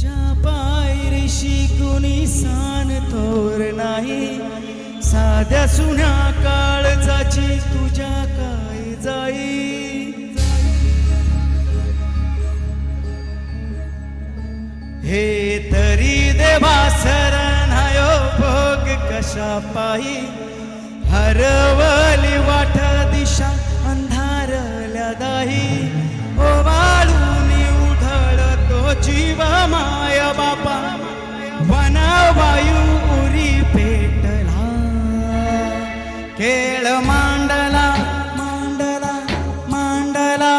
तुझ्या पायरीशी कुणी सान थोर नाही, साध्या सुन्या काळजाची तुझ्या काय जाई. हे तरी देवा सरनायो भोग कशा पायी, हरवली वाट दिशा अंधारल्या दाही. ओवाळून उधळतो जीव माया बापा, वनवायू उरी पेटला. खेळ मांडला मांडला मांडला,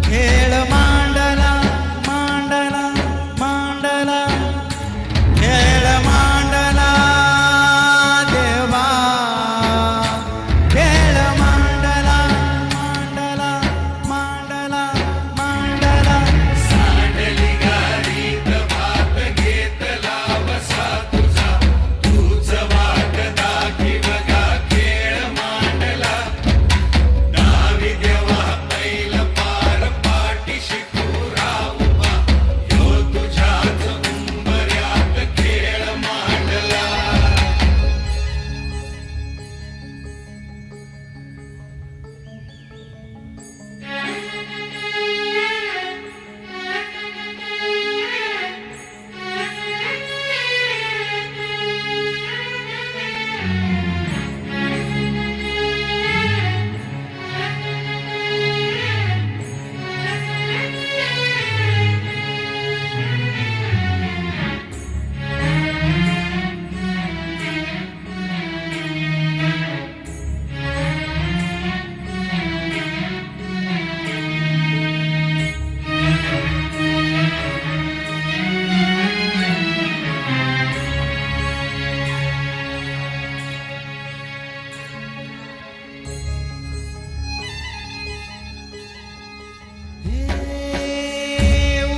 खेळ मांडला मांडला मांडला, खेळ मांडला देवा, खेळ मांडला मांडला मांडला मांडला. सांडली गाडीत भात घेतला वसा तुझा, तूच वाट दाखीव गा खेळ मांडला. डावी देवा पैल पार पाठीशी खुरा उभा, ह्यो तुझ्याच उंबऱ्यात खेळ मांडला.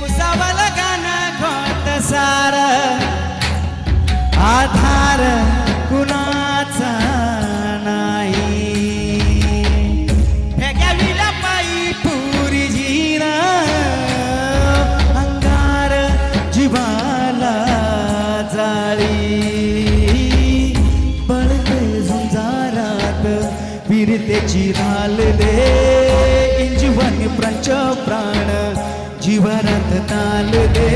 उसावल गाणं घोट सार, आधार कुणाचा नाही. फेक्याविला पायी पुरी जीर, अंगार जीवाला जाळी. बळते झुंजारात वीरतेची रालले, इंजीवन प्रंच प्राण जीवनात तालले.